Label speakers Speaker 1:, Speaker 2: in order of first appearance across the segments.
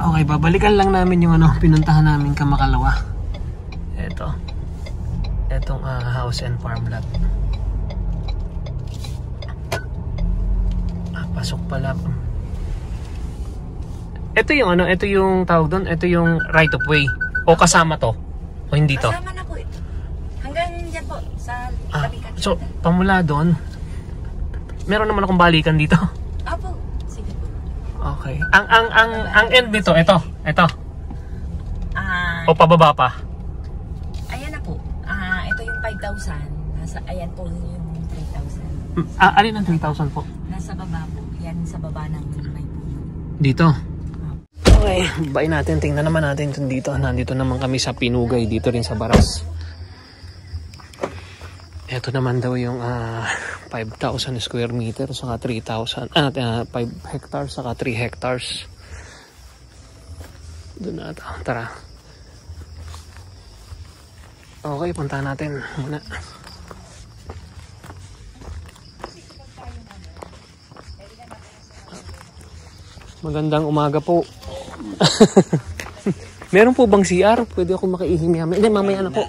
Speaker 1: Okay, babalikan lang namin yung pinuntahan namin Kamakalawa. Etong house and farm lot. Pasok pala. Ito yung tawag doon, ito yung right of way. O kasama to? O hindi to?
Speaker 2: Kasama na po ito. Hanggang dyan po, sa tabi ka.
Speaker 1: So, pamula doon, meron naman akong balikan dito.
Speaker 2: Apo, sige po.
Speaker 1: Okay. Ang end nito, ito. O pababa pa?
Speaker 2: Ayan na po. Ito yung 5,000. Ayan po yung 3,000.
Speaker 1: Alin ang 3,000 po?
Speaker 2: Nasa baba po. Yan sa baba ng may puno.
Speaker 1: Dito? Okay, babain natin. Tingnan naman natin dito. Nandito naman kami sa Pinugay. Dito rin sa Baras. Ito naman daw yung 5,000 square meter saka 3,000. 5 hectares saka 3 hectares. Doon na ito. Tara. Okay, puntahan natin muna. Magandang umaga po. Meron po bang CR? Pwede ako makaihi mamaya. Hindi, mamaya na po.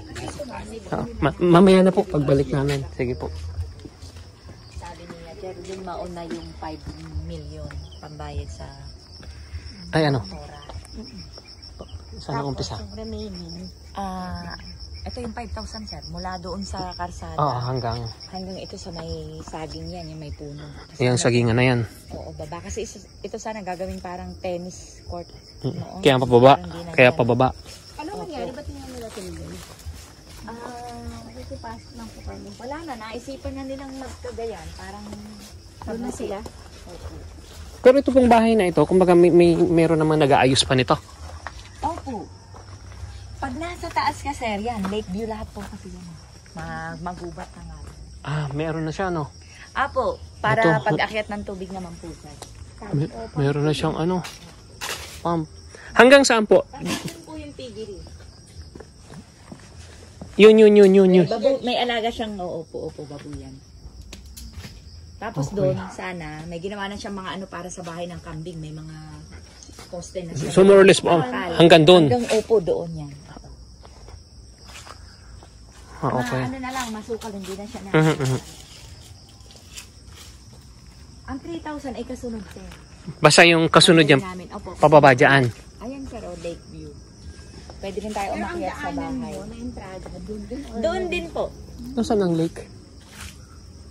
Speaker 1: Mamaya na po pagbalik namin. Sige po.
Speaker 2: Sabi niya, pero din mauna yung 5 million pambayad sa
Speaker 1: Ay, ano?
Speaker 2: Tora.
Speaker 1: Saan ang umpisa?
Speaker 2: Yung remaining, ito yung 5,000 sir, mula doon sa karsada.
Speaker 1: Oo, hanggang
Speaker 2: ito sa may saging yan, yung may puno.
Speaker 1: yung sagingan na yan.
Speaker 2: Oo, baba. Kasi ito sana gagawin parang tennis court. Noon.
Speaker 1: Kaya pababa. Kaya pababa.
Speaker 2: Ano nangyari? Ba't nga nila tinuloy? Pasok lang po kami. Wala na, naisipan na nilang magkagayan. Parang doon na sila.
Speaker 1: Pero ito pong bahay na ito, kumbaga meron namang nag-aayos pa nito.
Speaker 2: Opo. Pag nasa taas ka sir, yan, lake view lahat po kasi yan. Magubat na nga.
Speaker 1: Meron na siya, no?
Speaker 2: Apo, para
Speaker 1: Ito.
Speaker 2: pag-akyat ng tubig naman po sir.
Speaker 1: Meron na siyang pump. Hanggang saan po?
Speaker 2: Yan po yung piggery.
Speaker 1: Yun.
Speaker 2: May alaga siyang, opo, babuyan. Tapos doon, sana, may ginawa na siyang mga para sa bahay ng kambing. May mga poste na siya.
Speaker 1: So more or less po, hanggang doon?
Speaker 2: Hanggang doon yan.
Speaker 1: Okay.
Speaker 2: Na lang, masukal, hindi na siya na. Ang 3,000 ay kasunod sir.
Speaker 1: Basta yung kasunod yan, pababa dyan.
Speaker 2: Ayan sir, lake view. Pwede rin tayo umakyat sa bahay. Doon din po.
Speaker 1: Nasaan ang lake?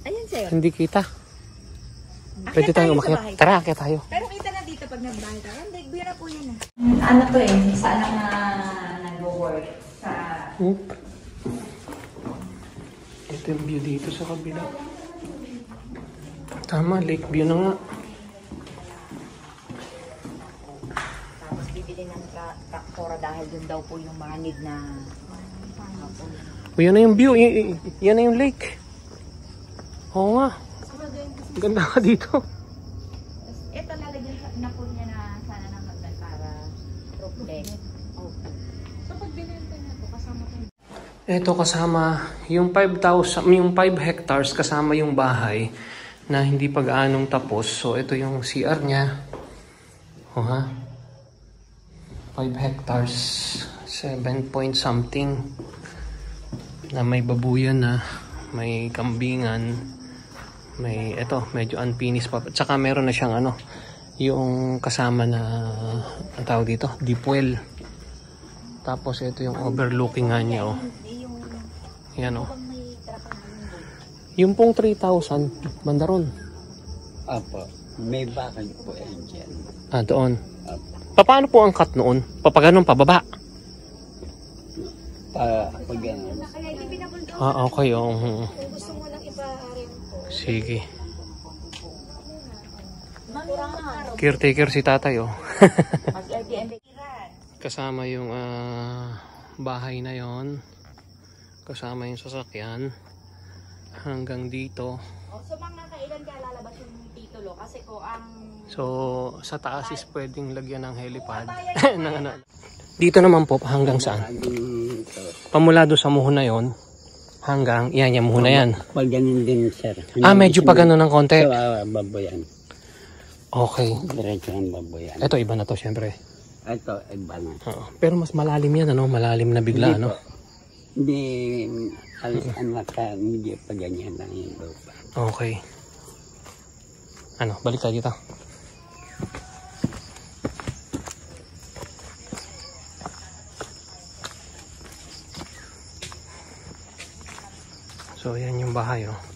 Speaker 2: Ayan sir.
Speaker 1: Hindi kita. Pwede tayo umakyat. Tara, akyat tayo.
Speaker 2: Pero kita na dito pag nagbahay tayo. Ayan, lake view na po yan. Ano to sa anak na nag-work sa...
Speaker 1: Ito yung view dito sa kabila. Tama, lake view na nga.
Speaker 2: Tapos bibili ng traktora dahil dun daw po yung mga need na...
Speaker 1: Yan na yung view. Yan na yung lake. Oo nga. Ganda ka dito.
Speaker 2: Ito lalagyan na po niya na sana ng magdal para roof deck. So pag binenta niya ito, kasama ko.
Speaker 1: Ito kasama yung 5,000, yung 5 hectares kasama yung bahay na hindi pag-aanong tapos. So ito yung CR niya. O ha? 5 hectares, 7 point something na may babuyan na, may kambingan, may medyo unfinished pa. Tsaka meron na siyang yung kasama na ang tawag dito, deep well. Tapos ito yung overlooking nga niya, yan, yung pong 3,000 banda ron.
Speaker 3: Apo, may bakal po yan dyan.
Speaker 1: Doon.
Speaker 3: Apo.
Speaker 1: Paano po ang cut noon? Papaganon, pababa?
Speaker 3: Pag ganun.
Speaker 1: Okay. Sige. Caretaker si tatay, Kasama yung bahay na yon. Kasama yung sasakyan. Hanggang dito.
Speaker 2: So mga kailan ka lalabas yung titulo? Kasi ko ang...
Speaker 1: So, sa taas is pwedeng lagyan ng helipad. Dito naman po, hanggang saan? Pamula doon sa muhon na yon, hanggang, yung muhon na yan.
Speaker 3: Pag ganun din, sir.
Speaker 1: Medyo pa ganun ng konti.
Speaker 3: So, baboyan.
Speaker 1: Okay.
Speaker 3: Diretso ang baboyan.
Speaker 1: Ito, iba na to, syempre.
Speaker 3: Ito, iba na.
Speaker 1: Oo. Pero mas malalim yan, ano? Malalim na bigla, ano?
Speaker 3: Hindi, anak ka, hindi pa ganyan lang yung lupa.
Speaker 1: Okay. Ano, balik tayo dito. So, yan yung bahay, oh.